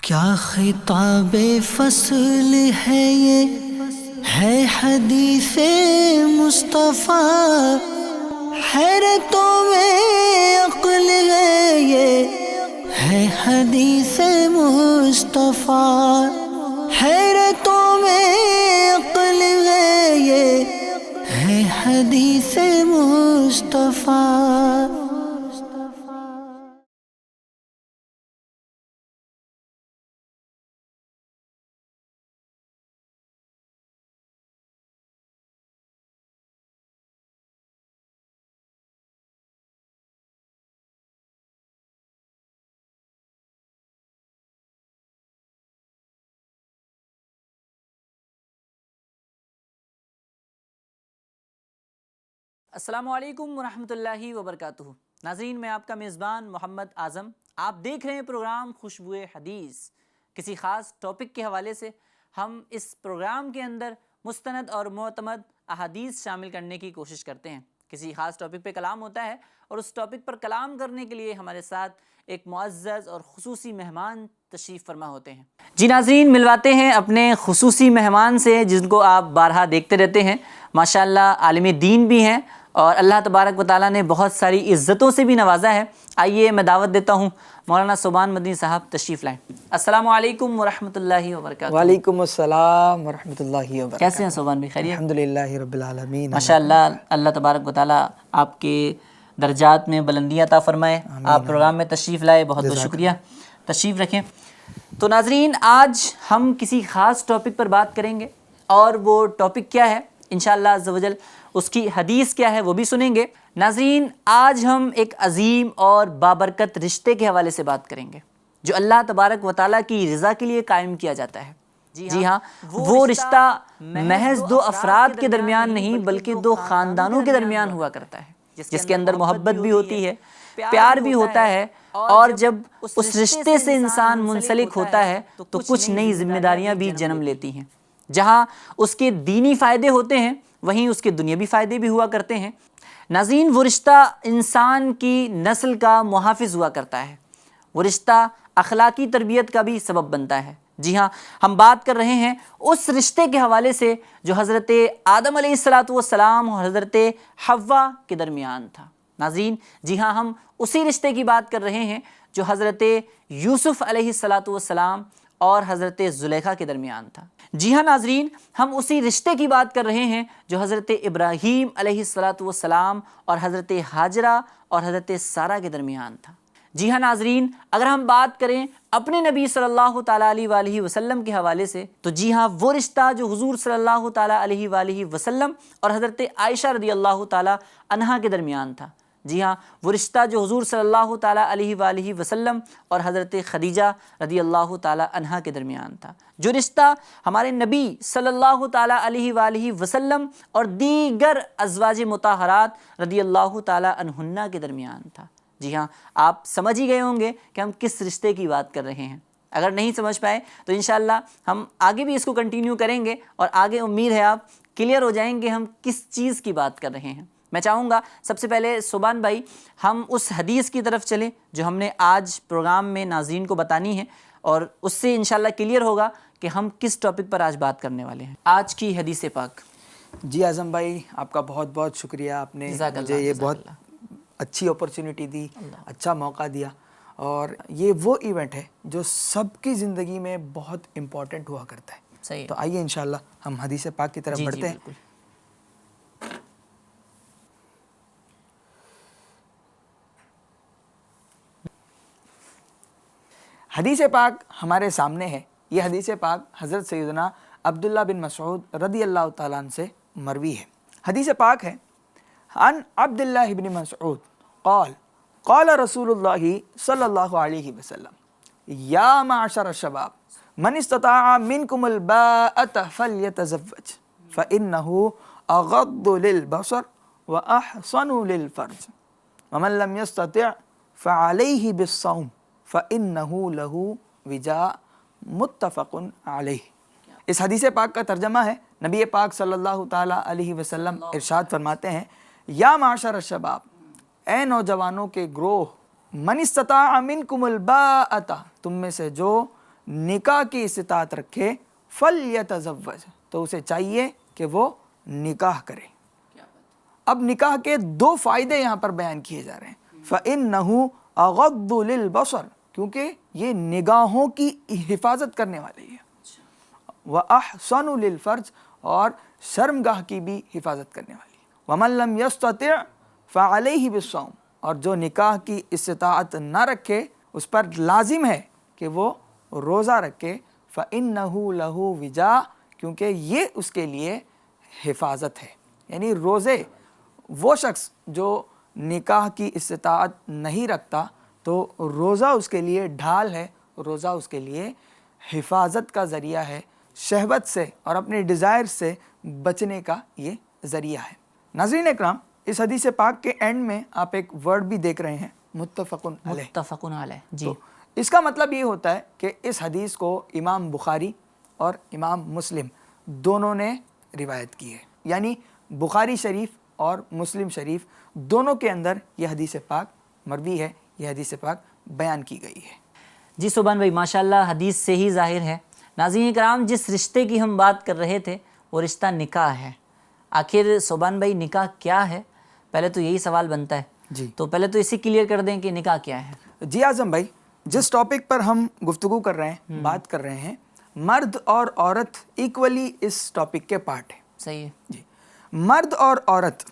کیا خطاب فصل ہے یہ، ہے حدیث مصطفیٰ، حیرتوں میں عقل ہے یہ، ہے حدیث مصطفیٰ، حیرتوں میں عقل ہے یہ، ہے حدیث مصطفیٰ۔ السلام علیکم ورحمۃ اللہ وبرکاتہ۔ ناظرین، میں آپ کا میزبان محمد اعظم، آپ دیکھ رہے ہیں پروگرام خوشبوئے حدیث۔ کسی خاص ٹاپک کے حوالے سے ہم اس پروگرام کے اندر مستند اور معتمد احادیث شامل کرنے کی کوشش کرتے ہیں۔ کسی خاص ٹاپک پہ کلام ہوتا ہے اور اس ٹاپک پر کلام کرنے کے لیے ہمارے ساتھ ایک معزز اور خصوصی مہمان تشریف فرما ہوتے ہیں۔ جی ناظرین، ملواتے ہیں اپنے خصوصی مہمان سے جن کو آپ بارہا دیکھتے رہتے ہیں۔ ماشاءاللہ عالم دین بھی ہیں اور اللہ تبارک و تعالیٰ نے بہت ساری عزتوں سے بھی نوازا ہے۔ آئیے میں دعوت دیتا ہوں مولانا صوبان مدنی صاحب تشریف لائیں۔ السلام علیکم ورحمۃ اللہ وبرکاتہ۔ وعلیکم السلام ورحمۃ اللہ وبرکاتہ۔ کیسے ہیں صوبان بھائی؟ خیریت؟ الحمدللہ رب العالمین۔ ماشاءاللہ اللہ تبارک و تعالیٰ آپ کے درجات میں بلندیاں عطا فرمائے۔ آپ پروگرام میں تشریف لائے، بہت بہت شکریہ، تشریف رکھیں۔ تو ناظرین، آج ہم کسی خاص ٹاپک پر بات کریں گے، اور وہ ٹاپک کیا ہے انشاءاللہ عز و جل، اس کی حدیث کیا ہے وہ بھی سنیں گے۔ ناظرین، آج ہم ایک عظیم اور بابرکت رشتے کے حوالے سے بات کریں گے جو اللہ تبارک و تعالیٰ کی رضا کے لیے قائم کیا جاتا ہے۔ جی ہاں، وہ رشتہ محض دو افراد کے درمیان نہیں بلکہ دو خاندانوں کے درمیان ہوا کرتا ہے، جس کے اندر محبت بھی ہوتی ہے، پیار بھی ہوتا ہے، اور جب اس رشتے سے انسان منسلک ہوتا ہے تو کچھ نئی ذمہ داریاں بھی جنم لیتی ہیں۔ جہاں اس کے دینی فائدے ہوتے ہیں وہیں اس کے دنیاوی فائدے بھی ہوا کرتے ہیں۔ ناظرین، وہ رشتہ انسان کی نسل کا محافظ ہوا کرتا ہے، وہ رشتہ اخلاقی تربیت کا بھی سبب بنتا ہے۔ جی ہاں، ہم بات کر رہے ہیں اس رشتے کے حوالے سے جو حضرت آدم علیہ السلام اور حضرت حوا کے درمیان تھا۔ ناظرین، جی ہاں، ہم اسی رشتے کی بات کر رہے ہیں جو حضرت یوسف علیہ السلام اور حضرت زلیخا کے درمیان تھا۔ جی ہاں ناظرین، ہم اسی رشتے کی بات کر رہے ہیں جو حضرت ابراہیم علیہ السلام اور حضرت ہاجرہ اور حضرت سارہ کے درمیان تھا۔ جی ہاں ناظرین، اگر ہم بات کریں اپنے نبی صلی اللہ تعالیٰ علیہ وآلہ وسلم کے حوالے سے تو جی ہاں، وہ رشتہ جو حضور صلی اللہ تعالیٰ علیہ وآلہ وسلم اور حضرت عائشہ رضی اللہ تعالیٰ عنہا کے درمیان تھا۔ جی ہاں، وہ رشتہ جو حضور صلی اللہ تعالیٰ علیہ وآلہ وسلم اور حضرت خدیجہ رضی اللہ تعالیٰ عنہا کے درمیان تھا، جو رشتہ ہمارے نبی صلی اللہ تعالیٰ علیہ وآلہ وسلم اور دیگر ازواج مطہرات رضی اللہ تعالیٰ عنہن کے درمیان تھا۔ جی ہاں، آپ سمجھ ہی گئے ہوں گے کہ ہم کس رشتے کی بات کر رہے ہیں۔ اگر نہیں سمجھ پائے تو انشاءاللہ ہم آگے بھی اس کو کنٹینیو کریں گے، اور آگے امید ہے آپ کلیئر ہو جائیں گے ہم کس چیز کی بات کر رہے ہیں۔ میں چاہوں گا سب سے پہلے صوبان بھائی ہم اس حدیث کی طرف چلیں جو ہم نے آج پروگرام میں ناظرین کو بتانی ہے، اور اس سے انشاءاللہ کلیئر ہوگا کہ ہم کس ٹاپک پر آج بات کرنے والے ہیں۔ آج کی حدیث پاک۔ جی اعظم بھائی، آپ کا بہت بہت شکریہ، آپ نے مجھے یہ بہت اچھی اپرچونٹی دی، اچھا موقع دیا، اور یہ وہ ایونٹ ہے جو سب کی زندگی میں بہت امپورٹنٹ ہوا کرتا ہے۔ صحیح، تو آئیے انشاءاللہ ہم حدیث پاک کی طرف بڑھتے ہیں۔ حدیث پاک ہمارے سامنے ہے۔ یہ حدیث پاک حضرت سیدنا عبداللہ بن مسعود رضی اللہ تعالیٰ عنہ سے مروی ہے۔ حدیث پاک ہے، عن عبداللہ بن مسعود قال قال رسول اللہ صلی اللہ علیہ وسلم یا معشر الشباب من استطاع منکم الباءة فلیتزوج فإنه اغض للبصر واحصن للفرج ومن لم يستطع فعليه بالصوم فإنه له وجاء متفق علیہ۔ اس حدیث پاک کا ترجمہ ہے، نبی پاک صلی اللہ تعالیٰ علیہ وسلم ارشاد فرماتے ہیں، یا معاشر الشباب، اے نوجوانوں کے گروہ، من استطاع منکم الباءۃ، تم میں سے جو نکاح کی استطاعت رکھے فلیتزوج، تو اسے چاہیے کہ وہ نکاح کرے۔ اب نکاح کے دو فائدے یہاں پر بیان کیے جا رہے ہیں۔ فَإِنَّهُ أَغَضُّ لِلْبَصَرِ، کیونکہ یہ نگاہوں کی حفاظت کرنے والے ہیں، وَأَحْسَنُ لِلْفَرْجِ، اور شرمگاہ کی بھی حفاظت کرنے والی ہے۔ وَمَن لَّمْ يَسْتَطِعْ فَعَلَيْهِ بِالصَّوْمِ، اور جو نکاح کی استطاعت نہ رکھے اس پر لازم ہے کہ وہ روزہ رکھے۔ فَإِنَّهُ لَهُ وِجَاءٌ، کیونکہ یہ اس کے لیے حفاظت ہے۔ یعنی روزے، وہ شخص جو نکاح کی استطاعت نہیں رکھتا تو روزہ اس کے لیے ڈھال ہے، روزہ اس کے لیے حفاظت کا ذریعہ ہے، شہوت سے اور اپنے ڈیزائر سے بچنے کا یہ ذریعہ ہے۔ ناظرین اکرام، اس حدیث پاک کے اینڈ میں آپ ایک ورڈ بھی دیکھ رہے ہیں، متفقن علیہ۔ متفقن علیہ، جی۔ تو اس کا مطلب یہ ہوتا ہے کہ اس حدیث کو امام بخاری اور امام مسلم دونوں نے روایت کی ہے، یعنی بخاری شریف اور مسلم شریف دونوں کے اندر یہ حدیث پاک مروی ہے، یہ حدیث پاک بیان کی گئی ہے۔ جی سبحان بھائی، ماشاءاللہ حدیث سے ہی ظاہر ہے۔ ناظرین کرام، جس رشتے کی ہم بات کر رہے تھے وہ رشتہ نکاح ہے۔ آخر سبحان بھائی نکاح کیا ہے؟ پہلے تو یہی سوال بنتا ہے، جی تو پہلے تو اسی کلیئر کر دیں کہ نکاح کیا ہے۔ جی اعظم بھائی، جس ٹاپک پر ہم گفتگو کر رہے ہیں، بات کر رہے ہیں، مرد اور عورت ایکولی اس ٹاپک کے پارٹ ہیں۔ صحیح ہے جی، مرد اور عورت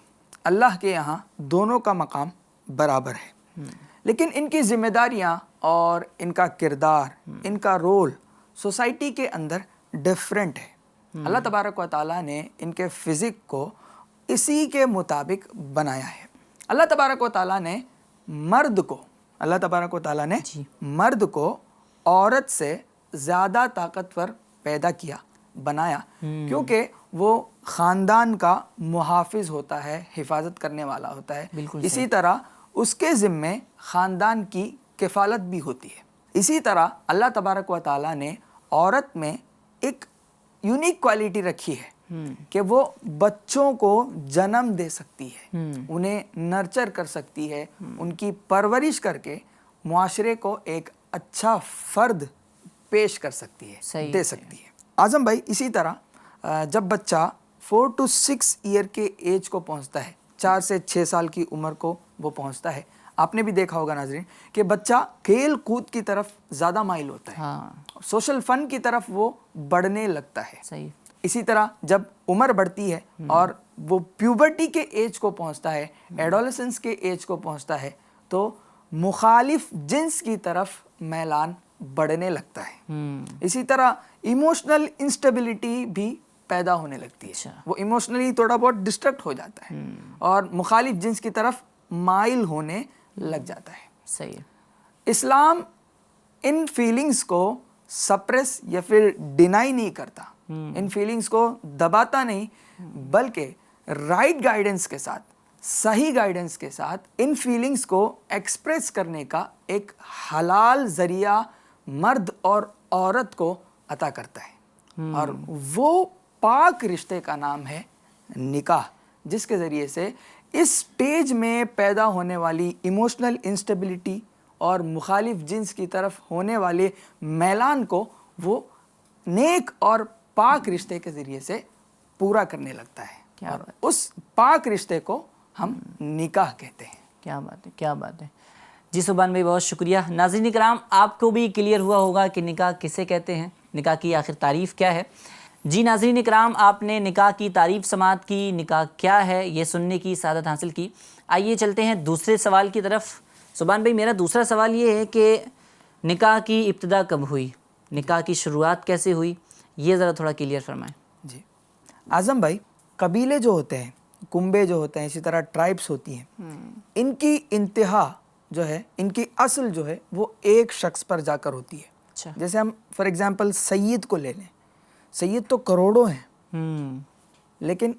اللہ کے یہاں دونوں کا مقام برابر ہے، لیکن ان کی ذمہ داریاں اور ان کا کردار، ان کا رول سوسائٹی کے اندر ڈیفرنٹ ہے۔ اللہ تبارک و تعالیٰ نے ان کے فزک کو اسی کے مطابق بنایا ہے۔ اللہ تبارک و تعالیٰ نے مرد کو مرد کو عورت سے زیادہ طاقتور پیدا کیا، بنایا، کیونکہ وہ خاندان کا محافظ ہوتا ہے، حفاظت کرنے والا ہوتا ہے۔ اسی طرح اس کے ذمے خاندان کی کفالت بھی ہوتی ہے۔ اسی طرح اللہ تبارک و تعالیٰ نے عورت میں ایک یونیک کوالٹی رکھی ہے کہ وہ بچوں کو جنم دے سکتی ہے، انہیں نرچر کر سکتی ہے، ان کی پرورش کر کے معاشرے کو ایک اچھا فرد پیش کر سکتی ہے، دے سکتی ہے۔ اعظم بھائی، اسی طرح جب بچہ 4 to 6 ایئر کے ایج کو پہنچتا ہے، 4 سے 6 سال کی عمر کو وہ پہنچتا ہے، آپ نے بھی دیکھا ہوگا ناظرین کہ بچہ کھیل کود کی طرف زیادہ مائل ہوتا ہے، سوشل فن کی طرف وہ بڑھنے لگتا ہے۔ صحیح۔ اسی طرح جب عمر بڑھتی ہے اور وہ پیوبرٹی کے ایج کو پہنچتا ہے، ایڈولسنس کے ایج کو پہنچتا ہے، تو مخالف جنس کی طرف میلان بڑھنے لگتا ہے۔ اسی طرح ایموشنل انسٹیبلٹی بھی پیدا ہونے لگتی ہے، وہ ایموشنلی تھوڑا بہت ڈسٹریکٹ ہو جاتا ہے اور مخالف جنس کی طرف مائل ہونے لگ جاتا ہے۔ صحیح ہے۔ اسلام ان فیلنگز کو سپریس یا پھر ڈینائی نہیں کرتا، ان فیلنگز کو دباتا نہیں، بلکہ رائٹ گائیڈنس کے ساتھ، صحیح گائیڈنس کے ساتھ ان فیلنگز کو ایکسپریس کرنے کا ایک حلال ذریعہ مرد اور عورت کو عطا کرتا ہے، اور وہ پاک رشتے کا نام ہے نکاح، جس کے ذریعے سے اس سٹیج میں پیدا ہونے والی ایموشنل انسٹیبلٹی اور مخالف جنس کی طرف ہونے والے میلان کو وہ نیک اور پاک رشتے کے ذریعے سے پورا کرنے لگتا ہے، اور اس پاک رشتے کو ہم نکاح کہتے ہیں۔ کیا بات ہے، کیا بات ہے۔ جی سبحان بھائی، بہت شکریہ۔ ناظرین کرام، آپ کو بھی کلیئر ہوا ہوگا کہ نکاح کسے کہتے ہیں، نکاح کی آخر تعریف کیا ہے۔ جی ناظرین کرام، آپ نے نکاح کی تعریف سماعت کی، نکاح کیا ہے یہ سننے کی سعادت حاصل کی۔ آئیے چلتے ہیں دوسرے سوال کی طرف۔ سبحان بھائی، میرا دوسرا سوال یہ ہے کہ نکاح کی ابتدا کب ہوئی، نکاح کی شروعات کیسے ہوئی، یہ ذرا تھوڑا کلیئر فرمائیں۔ جی اعظم بھائی، قبیلے جو ہوتے ہیں، کنبے جو ہوتے ہیں، اسی طرح ٹرائبس ہوتی ہیں، ان کی انتہا جو ہے، ان کی اصل جو ہے وہ ایک شخص پر جا کر ہوتی ہے۔ جیسے ہم فار ایگزامپل سید کو لے لیں، سید تو کروڑوں ہیں، لیکن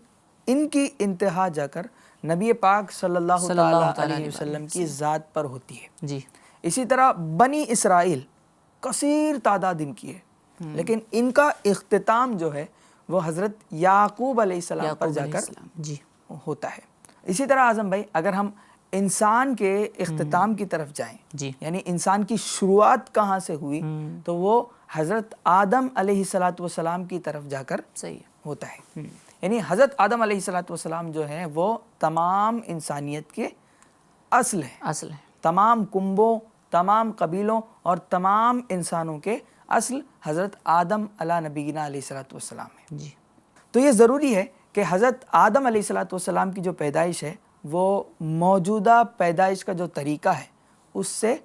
ان کی انتہا جا کر نبی پاک صلی اللہ علیہ وسلم کی ذات پر ہوتی ہے۔ جی اسی طرح بنی اسرائیل کثیر تعداد ان کی ہے، لیکن ان کا اختتام جو ہے وہ حضرت یعقوب علیہ السلام پر جا کر ہوتا ہے۔ اسی طرح اعظم بھائی، اگر ہم انسان کے اختتام کی طرف جائیں، یعنی انسان کی شروعات کہاں سے ہوئی، تو وہ حضرت آدم علیہ الصلاۃ والسلام کی طرف جا کر صحیح ہے. ہوتا ہے. یعنی حضرت آدم علیہ الصلاۃ والسلام جو ہیں وہ تمام انسانیت کے اصل ہیں. اصل ہے. تمام کنبوں، تمام قبیلوں اور تمام انسانوں کے اصل حضرت آدم علی نبینا علیہ الصلاۃ والسلام ہے. جی. تو یہ ضروری ہے کہ حضرت آدم علیہ الصلاۃ والسلام کی جو پیدائش ہے وہ موجودہ پیدائش کا جو طریقہ ہے اس سے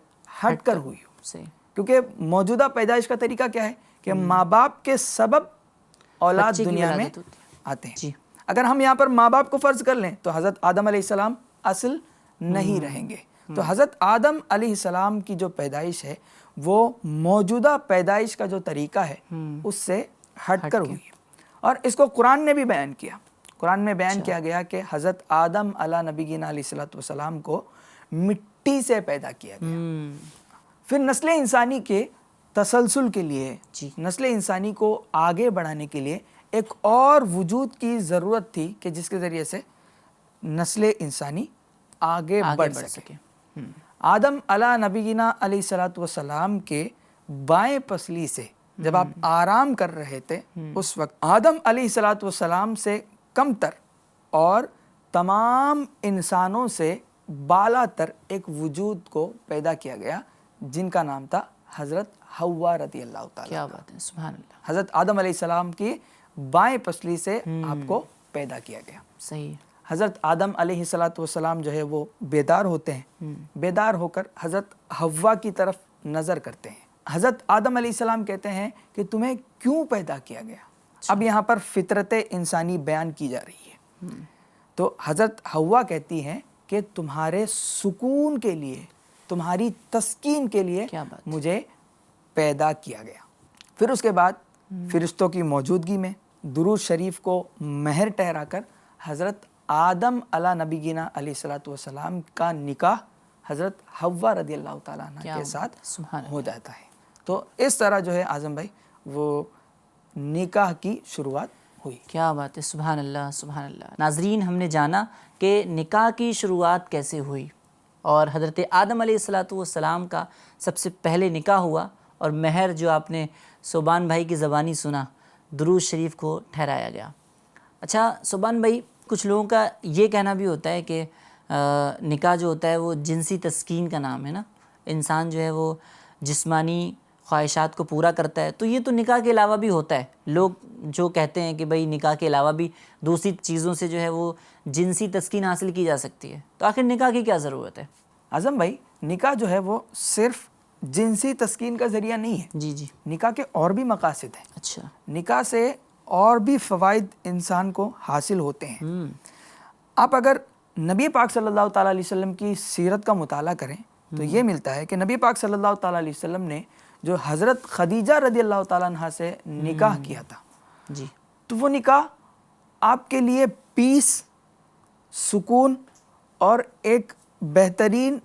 ہٹ کر ہوئی ہو. صحیح. کیونکہ موجودہ پیدائش کا طریقہ کیا ہے کہ ماں باپ کے سبب اولاد بچے کی دنیا میں ولادت ہوتی ہے. آتے ہیں. جی. اگر ہم یہاں پر ماں باپ کو فرض کر لیں تو حضرت آدم علیہ السلام اصل نہیں رہیں گے. تو حضرت آدم علیہ السلام کی جو پیدائش ہے وہ موجودہ پیدائش کا جو طریقہ ہے اس سے ہٹ کر ہوئی. اور اس کو قرآن نے بھی بیان کیا. قرآن میں بیان کیا گیا کہ حضرت آدم علی نبینا علیہ الصلوۃ والسلام کو مٹی سے پیدا کیا گیا. پھر نسل انسانی کے تسلسل کے لیے، نسل انسانی کو آگے بڑھانے کے لیے ایک اور وجود کی ضرورت تھی کہ جس کے ذریعے سے نسل انسانی آگے بڑھ سکے. آدم علی نبینا علیہ الصلوۃ والسلام کے بائیں پسلی سے جب آپ آرام کر رہے تھے اس وقت آدم علیہ الصلوۃ والسلام سے کم تر اور تمام انسانوں سے بالا تر ایک وجود کو پیدا کیا گیا جن کا نام تھا حضرت حوا رضی اللہ تعالیٰ. کیا بات ہے. سبحان اللہ. حضرت آدم علیہ السلام کی بائیں پسلی سے آپ کو پیدا کیا گیا. صحیح. حضرت آدم علیہ الصلوۃ والسلام جو ہے وہ بیدار ہوتے ہیں. بیدار ہو کر حضرت حوا کی طرف نظر کرتے ہیں. حضرت آدم علیہ السلام کہتے ہیں کہ تمہیں کیوں پیدا کیا گیا. اب یہاں پر فطرت انسانی بیان کی جا رہی ہے. تو حضرت حوا کہتی ہیں کہ تمہارے سکون کے لیے، تمہاری تسکین کے لیے مجھے پیدا کیا گیا. پھر اس کے بعد فرشتوں کی موجودگی میں درود شریف کو مہر ٹھہرا کر حضرت آدم علی نبینا علیہ الصلوۃ والسلام کا نکاح حضرت حوا رضی اللہ تعالیٰ عنہ کے ساتھ ہو جاتا ہے. تو اس طرح جو ہے اعظم بھائی وہ نکاح کی شروعات ہوئی. کیا بات ہے. سبحان اللہ. سبحان اللہ. ناظرین، ہم نے جانا کہ نکاح کی شروعات کیسے ہوئی اور حضرت آدم علیہ الصلوۃ والسلام کا سب سے پہلے نکاح ہوا اور مہر جو آپ نے صوبان بھائی کی زبانی سنا، درود شریف کو ٹھہرایا گیا. اچھا صوبان بھائی، کچھ لوگوں کا یہ کہنا بھی ہوتا ہے کہ نکاح جو ہوتا ہے وہ جنسی تسکین کا نام ہے نا. انسان جو ہے وہ جسمانی خواہشات کو پورا کرتا ہے، تو یہ تو نکاح کے علاوہ بھی ہوتا ہے. لوگ جو کہتے ہیں کہ بھئی نکاح کے علاوہ بھی دوسری چیزوں سے جو ہے وہ جنسی تسکین حاصل کی جا سکتی ہے، تو آخر نکاح کی کیا ضرورت ہے؟ اعظم بھائی، نکاح جو ہے وہ صرف جنسی تسکین کا ذریعہ نہیں ہے. جی جی. نکاح کے اور بھی مقاصد ہیں. اچھا. نکاح سے اور بھی فوائد انسان کو حاصل ہوتے ہیں. آپ اگر نبی پاک صلی اللہ تعالیٰ علیہ وسلم کی سیرت کا مطالعہ کریں تو یہ ملتا ہے کہ نبی پاک صلی اللہ تعالیٰ علیہ وسلم نے جو حضرت خدیجہ رضی اللہ تعالیٰ عنہ سے نکاح کیا تھا، جی، تو وہ نکاح آپ کے لیے پیس، سکون اور ایک بہترین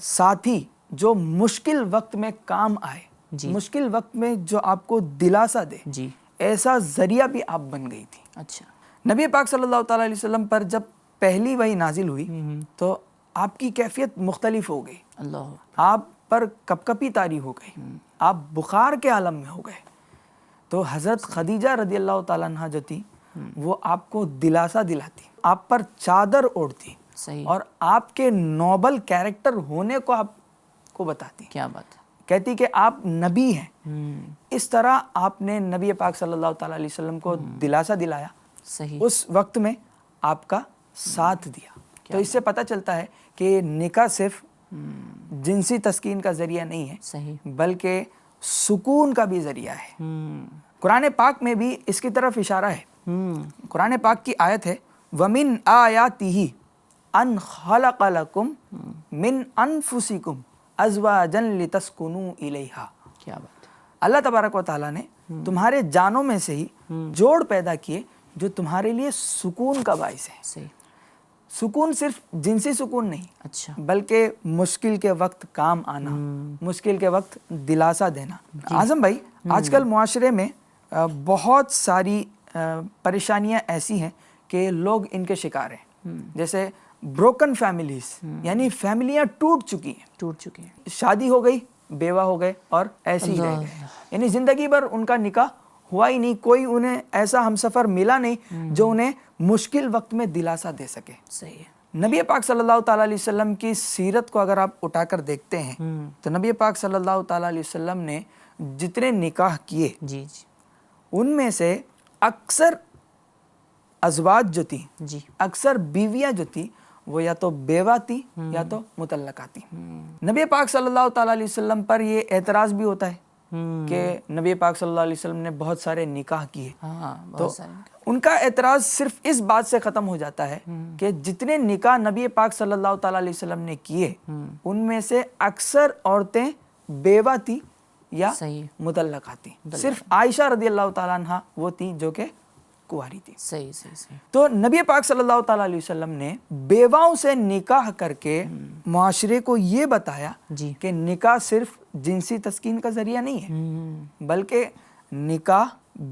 ساتھی جو مشکل وقت میں کام آئے، مشکل وقت میں جو آپ کو دلاسا دے، جی، ایسا ذریعہ بھی آپ بن گئی تھی. اچھا. نبی پاک صلی اللہ تعالیٰ علیہ وسلم پر جب پہلی وحی نازل ہوئی تو آپ کی کیفیت مختلف ہو گئی. اللہ. آپ پر کپکپی طاری ہو گئی، آپ بخار کے عالم میں ہو گئے. تو حضرت خدیجہ رضی اللہ تعالیٰ عنہ جو تھی وہ آپ کو دلاسا دلاتی، آپ پر چادر اوڑھتی اور آپ کے نوبل کیریکٹر ہونے کو آپ کو بتاتی. کیا بات ہے. کہتی کہ آپ نبی ہیں. اس طرح آپ نے نبی پاک صلی اللہ تعالیٰ علیہ وسلم کو دلاسا دلایا، اس وقت میں آپ کا ساتھ دیا. تو اس سے پتہ چلتا ہے کہ نکاح صرف جنسی تسکین کا ذریعہ نہیں ہے بلکہ سکون کا بھی ذریعہ ہے. قرآن پاک میں بھی اس کی طرف اشارہ ہے. قرآن پاک کی آیت ہے وَمِنْ آیَاتِهِ أَنْ خَلَقَ لَكُمْ مِنْ أَنفُسِكُمْ أَزْوَاجًا لِتَسْكُنُوا إِلَيْهَا. کیا بات ہے. اللہ تبارک و تعالیٰ نے تمہارے جانوں میں سے ہی جوڑ پیدا کیے جو تمہارے لیے سکون کا باعث ہے. سکون صرف جنسی سکون نہیں، اچھا، بلکہ مشکل کے وقت کام آنا، مشکل کے وقت دلاسا دینا. اعظم بھائی، آج کل معاشرے میں بہت ساری پریشانیاں ایسی ہیں کہ لوگ ان کے شکار ہیں. جیسے بروکن فیملیز، یعنی فیملیاں ٹوٹ چکی ہیں. شادی ہو گئی بیوہ ہو گئے اور ایسے ہی رہ گئے، یعنی زندگی بھر ان کا نکاح ہوا ہی نہیں، کوئی انہیں ایسا ہمسفر ملا نہیں جو انہیں مشکل وقت میں دلاسا دے سکے۔ صحیح ہے۔ نبی پاک صلی اللہ تعالیٰ علیہ وسلم کی سیرت کو اگر آپ اٹھا کر دیکھتے ہیں تو نبی پاک صلی اللہ تعالیٰ علیہ وسلم نے جتنے نکاح کیے جی جی ان میں سے اکثر ازواج جو تھی، جی اکثر بیویاں جو تھی وہ یا تو بیوہ تھی یا تو مطلقہ تھی۔ نبی پاک صلی اللہ تعالیٰ علیہ وسلم پر یہ اعتراض بھی ہوتا ہے کہ نبی پاک صلی اللہ علیہ وسلم نے بہت سارے نکاح کیے، ہاں تو بہت سارے۔ ان کا اعتراض صرف اس بات سے ختم ہو جاتا ہے کہ جتنے نکاح نبی پاک صلی اللہ تعالیٰ علیہ وسلم نے کیے ان میں سے اکثر عورتیں بیوہ تھی یا صحیح مطلقہ تھی، صرف عائشہ رضی اللہ تعالیٰ عنہ وہ تھی جو کہ کنواری تھی۔ صحیح صحیح صحیح تو نبی پاک صلی اللہ تعالیٰ علیہ وسلم نے بیواؤں سے نکاح کر کے معاشرے کو یہ بتایا جی کہ نکاح صرف جنسی تسکین کا ذریعہ نہیں ہے بلکہ نکاح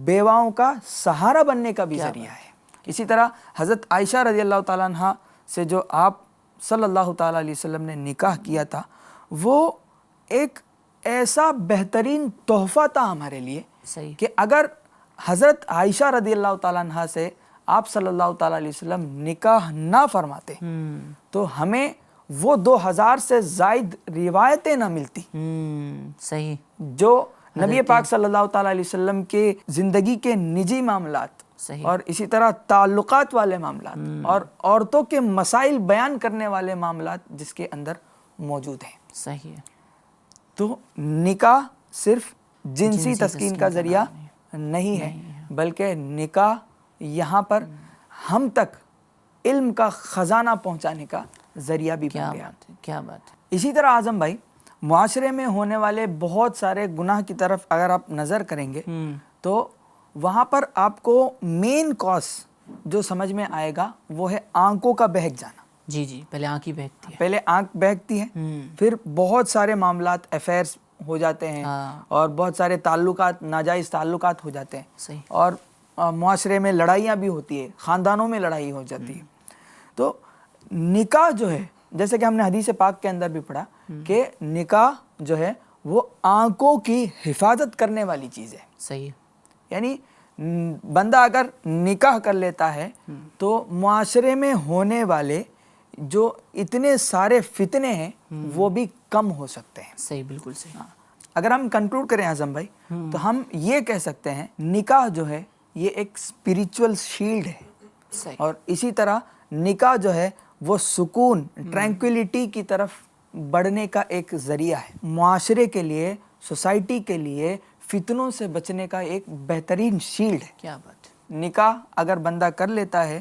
بیواؤں کا سہارا بننے کا بھی ذریعہ ہے۔ اسی طرح حضرت عائشہ رضی اللہ تعالیٰ عنہ سے جو آپ صلی اللہ تعالیٰ علیہ وسلم نے نکاح کیا تھا وہ ایک ایسا بہترین تحفہ تھا ہمارے لیے صحیح کہ اگر حضرت عائشہ رضی اللہ تعالیٰ عنہ سے آپ صلی اللہ تعالیٰ علیہ وسلم نکاح نہ فرماتے تو ہمیں وہ 2000 سے زائد روایتیں نہ ملتی صحیح جو نبی پاک صلی اللہ تعالیٰ علیہ وسلم کے زندگی کے نجی معاملات صحیح اور اسی طرح تعلقات والے معاملات اور عورتوں کے مسائل بیان کرنے والے معاملات جس کے اندر موجود ہیں۔ صحیح ہے۔ تو نکاح صرف جنسی تسکین کا ذریعہ نہیں ہے بلکہ نکاح یہاں پر ہم تک علم کا خزانہ پہنچانے کا ذریعہ بھی بن گیا۔ کیا بات ہے۔ اسی طرح اعظم بھائی معاشرے میں ہونے والے بہت سارے گناہ کی طرف اگر آپ نظر کریں گے تو وہاں پر آپ کو مین کاز جو سمجھ میں آئے گا وہ ہے آنکھوں کا بہک جانا۔ جی جی پہلے آنکھ ہی بہکتی ہے، پہلے آنکھ بہکتی ہے، پھر بہت سارے معاملات افیئرس ہو جاتے ہیں اور بہت سارے تعلقات ناجائز تعلقات ہو جاتے ہیں، صحیح، اور معاشرے میں لڑائیاں بھی ہوتی ہے، خاندانوں میں لڑائی ہو جاتی ہے۔ تو نکاح جو ہے جیسے کہ ہم نے حدیث پاک کے اندر بھی پڑھا کہ نکاح جو ہے وہ آنکھوں کی حفاظت کرنے والی چیز ہے۔ صحیح، یعنی بندہ اگر نکاح کر لیتا ہے تو معاشرے میں ہونے والے جو اتنے سارے فتنے ہیں وہ بھی کم ہو سکتے ہیں۔ صحیح، بالکل صحیح۔ اگر ہم کنکلوڈ کریں اعظم بھائی تو ہم یہ کہہ سکتے ہیں نکاح جو ہے یہ ایک اسپریچول شیلڈ ہے، صحیح، اور اسی طرح نکاح جو ہے وہ سکون ٹرینکولیٹی کی طرف بڑھنے کا ایک ذریعہ ہے، معاشرے کے لیے، سوسائٹی کے لیے فتنوں سے بچنے کا ایک بہترین شیلڈ ہے۔ کیا بات ہے۔ نکاح اگر بندہ کر لیتا ہے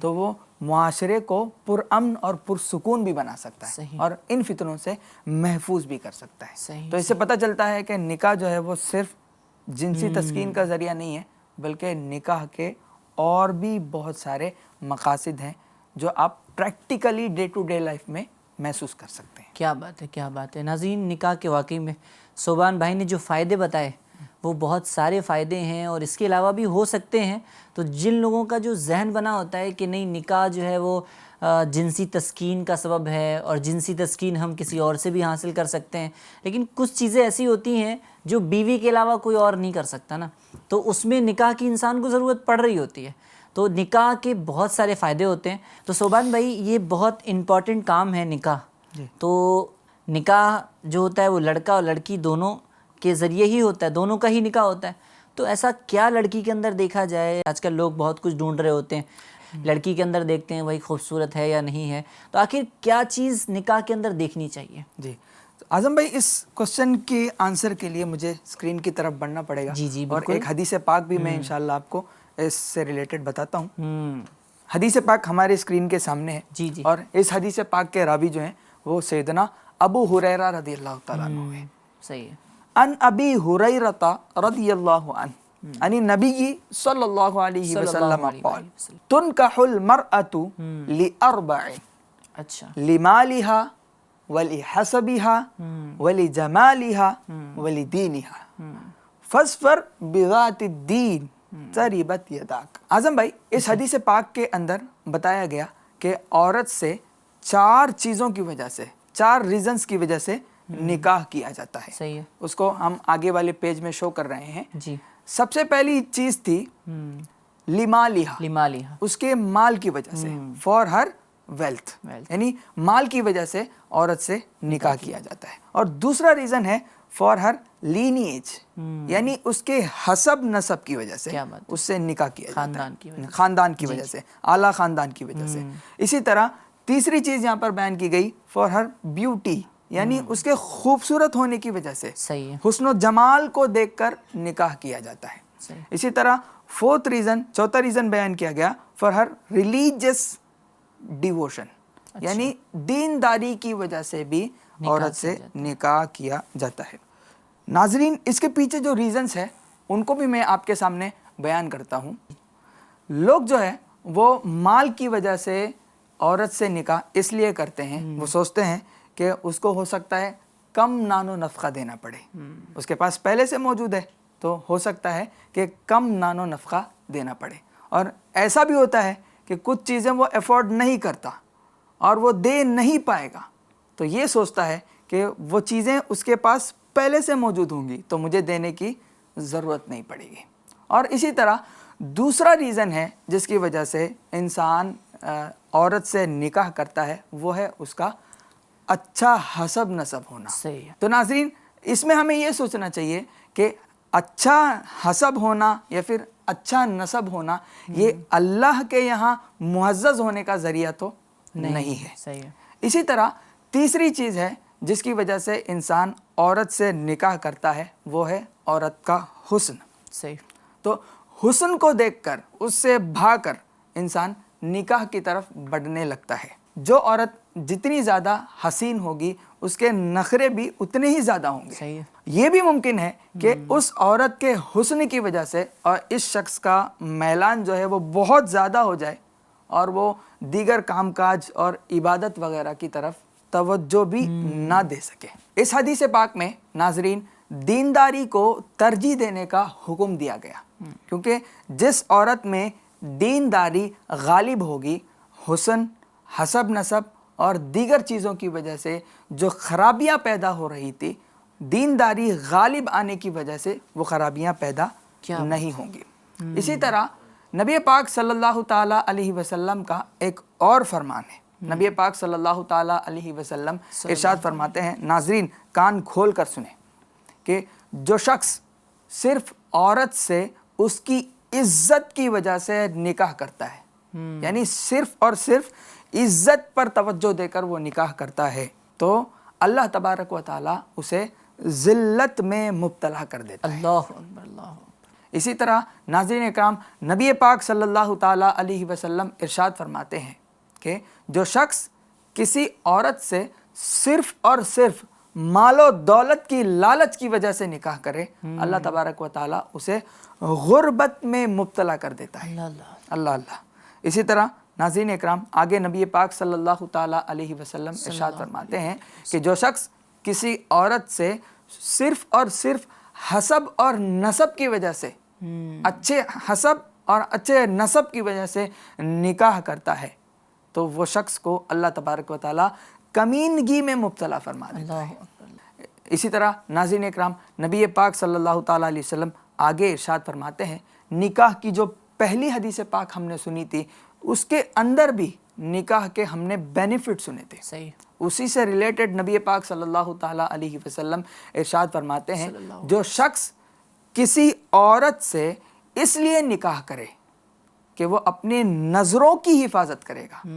تو وہ معاشرے کو پرامن اور پرسکون بھی بنا سکتا ہے صحیح، اور ان فتنوں سے محفوظ بھی کر سکتا ہے۔ صحیح، تو اس سے پتہ چلتا ہے کہ نکاح جو ہے وہ صرف جنسی تسکین کا ذریعہ نہیں ہے بلکہ نکاح کے اور بھی بہت سارے مقاصد ہیں جو آپ practically day to day life میں محسوس کر سکتے ہیں۔ کیا بات ہے، کیا بات ہے۔ ناظرین، نکاح کے واقعی میں صوبان بھائی نے جو فائدے بتائے وہ بہت سارے فائدے ہیں اور اس کے علاوہ بھی ہو سکتے ہیں۔ تو جن لوگوں کا جو ذہن بنا ہوتا ہے کہ نہیں نکاح جو ہے وہ جنسی تسکین کا سبب ہے اور جنسی تسکین ہم کسی اور سے بھی حاصل کر سکتے ہیں، لیکن کچھ چیزیں ایسی ہوتی ہیں جو بیوی کے علاوہ کوئی اور نہیں کر سکتا نا، تو اس میں نکاح کی انسان کو ضرورت پڑ رہی ہوتی ہے۔ تو نکاح کے بہت سارے فائدے ہوتے ہیں۔ تو صوبان بھائی یہ بہت امپورٹنٹ کام ہے نکاح۔ تو نکاح جو ہوتا ہے وہ لڑکا اور لڑکی دونوں کے ذریعے ہی ہوتا ہے، دونوں کا ہی نکاح ہوتا ہے۔ تو ایسا کیا لڑکی کے اندر دیکھا جائے؟ آج کل لوگ بہت کچھ ڈھونڈ رہے ہوتے ہیں، لڑکی کے اندر دیکھتے ہیں وہی خوبصورت ہے یا نہیں ہے، تو آخر کیا چیز نکاح کے اندر دیکھنی چاہیے؟ جی اعظم بھائی، اس کوشچن کے آنسر کے لیے مجھے اسکرین کی طرف بڑھنا پڑے گا، جی اور بالکل۔ ایک حدیث پاک بھی میں انشاءاللہ آپ کو اس سے ریلیٹڈ بتاتا ہوں۔ حدیث پاک ہمارے اسکرین کے سامنے ہے، جی جی، اور اس حدیث پاک کے راوی جو ہیں وہ سیدنا ابو ہریرہ رضی اللہ تعالیٰ عنہ ہیں۔ صحیح ہے۔ ان ابی ہریرہ رضی اللہ عنہ عن النبی صلی اللہ علیہ وسلم قال تنکح المرأة لأربع، اچھا، لمالها ولحسبها ولجمالها ولدینها فاظفر بذات الدین تربت یداک۔ اعظم بھائی، اس حدیث پاک کے اندر بتایا گیا کہ عورت سے 4 چیزوں کی وجہ سے، 4 ریزنز کی وجہ سے نکاح کیا جاتا ہے. صحیح ہے. اس کو ہم آگے والے پیج میں شو کر رہے ہیں. جی. سب سے پہلی چیز تھی لمالیہا، اس کے مال کی وجہ سے، فار ہر ویلتھ، یعنی مال کی وجہ سے عورت سے نکاح کیا جاتا ہے. اور دوسرا ریزن ہے فار ہر لینیج، یعنی اس کے حسب نسب کی وجہ سے اس سے نکاح کیا جاتا ہے، خاندان کی وجہ سے، اعلیٰ خاندان کی وجہ سے. اسی طرح تیسری چیز یہاں پر بیان کی گئی فار ہر بیوٹی، یعنی اس کے خوبصورت ہونے کی وجہ سے، صحیح ہے، حسن و جمال کو دیکھ کر نکاح کیا جاتا ہے. اسی طرح چوتھا ریزن بیان کیا گیا فار ہر ریلیجیس ڈیووشن، یعنی دینداری کی وجہ سے بھی عورت سے نکاح کیا جاتا ہے. ناظرین، اس کے پیچھے جو ریزنز ہیں ان کو بھی میں آپ کے سامنے بیان کرتا ہوں. لوگ جو ہے وہ مال کی وجہ سے عورت سے نکاح اس لیے کرتے ہیں، وہ سوچتے ہیں کہ اس کو ہو سکتا ہے کم نان و نفقہ دینا پڑے، اس کے پاس پہلے سے موجود ہے تو ہو سکتا ہے کہ کم نان و نفقہ دینا پڑے. اور ایسا بھی ہوتا ہے کہ کچھ چیزیں وہ افورڈ نہیں کرتا اور وہ دے نہیں پائے گا، تو یہ سوچتا ہے کہ وہ چیزیں اس کے پاس پہلے سے موجود ہوں گی تو مجھے دینے کی ضرورت نہیں پڑے گی. اور اسی طرح دوسرا ریزن ہے جس کی وجہ سے انسان عورت سے نکاح کرتا ہے، وہ ہے اس کا اچھا حسب نسب ہونا. تو ناظرین، اس میں ہمیں یہ سوچنا چاہیے کہ اچھا حسب ہونا یا پھر اچھا نسب ہونا یہ اللہ کے یہاں معزز ہونے کا ذریعہ تو نہیں ہے. اسی طرح تیسری چیز ہے جس کی وجہ سے انسان عورت سے نکاح کرتا ہے، وہ ہے عورت کا حسن. تو حسن کو دیکھ کر، اس سے بھا کر انسان نکاح کی طرف بڑھنے لگتا ہے. جو عورت جتنی زیادہ حسین ہوگی اس کے نخرے بھی اتنے ہی زیادہ ہوں گے. یہ بھی ممکن ہے کہ اس عورت کے حسن کی وجہ سے اور اس شخص کا میلان جو ہے وہ بہت زیادہ ہو جائے اور وہ دیگر کام کاج اور عبادت وغیرہ کی طرف توجہ بھی نہ دے سکے. اس حدیث پاک میں ناظرین دینداری کو ترجیح دینے کا حکم دیا گیا، کیونکہ جس عورت میں دینداری غالب ہوگی، حسن، حسب نسب اور دیگر چیزوں کی وجہ سے جو خرابیاں پیدا ہو رہی تھی، دینداری غالب آنے کی وجہ سے وہ خرابیاں پیدا نہیں ہوں گی. اسی طرح نبی پاک صلی اللہ تعالیٰ علیہ وسلم کا ایک اور فرمان ہے. نبی پاک صلی اللہ تعالیٰ علیہ وسلم ارشاد فرماتے ہیں، ناظرین کان کھول کر سنیں، کہ جو شخص صرف عورت سے اس کی عزت کی وجہ سے نکاح کرتا ہے، یعنی صرف اور صرف عزت پر توجہ دے کر وہ نکاح کرتا ہے، تو اللہ تبارک و تعالیٰ اسے ذلت میں مبتلا کر دیتا ہے. اللہ اکبر، اللہ اکبر. اسی طرح ناظرین اکرام، نبی پاک صلی اللہ تعالیٰ علیہ وسلم ارشاد فرماتے ہیں کہ جو شخص کسی عورت سے صرف اور صرف مال و دولت کی لالچ کی وجہ سے نکاح کرے، اللہ تبارک و تعالیٰ اسے غربت میں مبتلا کر دیتا ہے. اللہ اللہ. اسی طرح ناظرین اکرام، آگے نبی پاک صلی اللہ تعالیٰ علیہ وسلم ارشاد فرماتے ہیں کہ جو شخص کسی عورت سے صرف اور صرف حسب اور نسب کی وجہ سے، اچھے حسب اور اچھے نسب کی وجہ سے نکاح کرتا ہے، تو وہ شخص کو اللہ تبارک و تعالیٰ کمینگی میں مبتلا فرما دیتا ہے. اسی طرح ناظرین اکرام، نبی پاک صلی اللہ تعالیٰ علیہ وسلم آگے ارشاد فرماتے ہیں، نکاح کی جو پہلی حدیث پاک ہم نے سنی تھی اس کے اندر بھی نکاح کے ہم نے بینیفٹ سنے تھے. اسی سے ریلیٹڈ نبی پاک صلی اللہ تعالیٰ علیہ وسلم ارشاد فرماتے ہیں، جو شخص کسی عورت سے اس لیے نکاح کرے کہ وہ اپنی نظروں کی حفاظت کرے گا.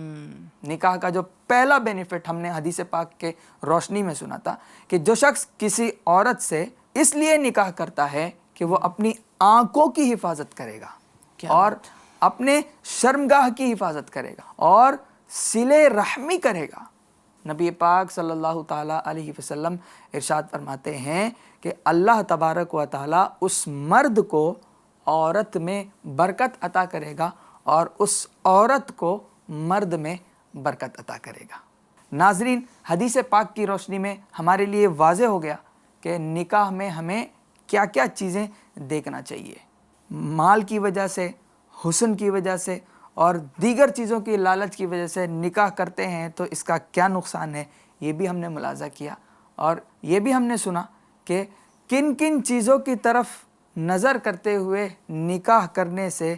نکاح کا جو پہلا بینیفٹ ہم نے حدیث پاک کے روشنی میں سنا تھا کہ جو شخص کسی عورت سے اس لیے نکاح کرتا ہے کہ وہ اپنی آنکھوں کی حفاظت کرے گا اور اپنے شرمگاہ کی حفاظت کرے گا اور صلہ رحمی کرے گا. نبی پاک صلی اللہ تعالیٰ علیہ وسلم ارشاد فرماتے ہیں کہ اللہ تبارک و تعالیٰ اس مرد کو عورت میں برکت عطا کرے گا اور اس عورت کو مرد میں برکت عطا کرے گا. ناظرین، حدیث پاک کی روشنی میں ہمارے لیے واضح ہو گیا کہ نکاح میں ہمیں کیا کیا چیزیں دیکھنا چاہیے. مال کی وجہ سے، حسن کی وجہ سے اور دیگر چیزوں کی لالچ کی وجہ سے نکاح کرتے ہیں تو اس کا کیا نقصان ہے، یہ بھی ہم نے ملاحظہ کیا. اور یہ بھی ہم نے سنا کہ کن کن چیزوں کی طرف نظر کرتے ہوئے نکاح کرنے سے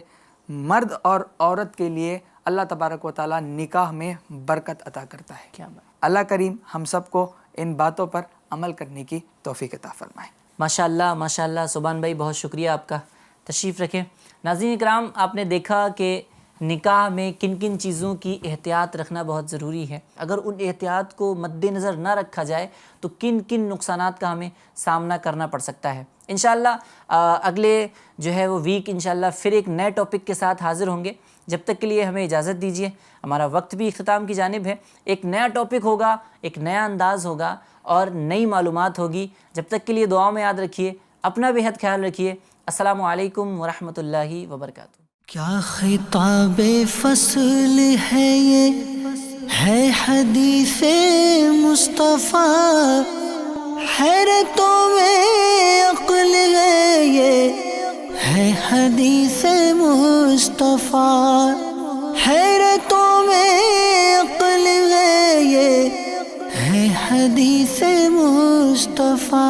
مرد اور عورت کے لیے اللہ تبارک و تعالیٰ نکاح میں برکت عطا کرتا ہے. کیا بات. اللہ کریم ہم سب کو ان باتوں پر عمل کرنے کی توفیق عطا فرمائے. ماشاء اللہ سبحان بھائی، بہت شکریہ آپ کا. تشریف رکھیں. ناظرین کرام، آپ نے دیکھا کہ نکاح میں کن کن چیزوں کی احتیاط رکھنا بہت ضروری ہے. اگر ان احتیاط کو مد نظر نہ رکھا جائے تو کن کن نقصانات کا ہمیں سامنا کرنا پڑ سکتا ہے. انشاءاللہ اگلے جو ہے وہ ویک انشاءاللہ پھر ایک نئے ٹاپک کے ساتھ حاضر ہوں گے. جب تک کے لیے ہمیں اجازت دیجیے، ہمارا وقت بھی اختتام کی جانب ہے. ایک نیا ٹاپک ہوگا، ایک نیا انداز ہوگا اور نئی معلومات ہوگی. جب تک کے لیے دعاؤں میں یاد رکھیے، اپنا بہت خیال رکھیے. السلام علیکم ورحمۃ اللہ وبرکاتہ. کیا خطاب فصل ہے یہ، ہے حدیث مصطفیٰ، حیرتوں میں عقل ہے یہ، ہے حدیث مصطفیٰ، حیرتوں میں عقل ہے یہ، ہے حدیث مصطفیٰ.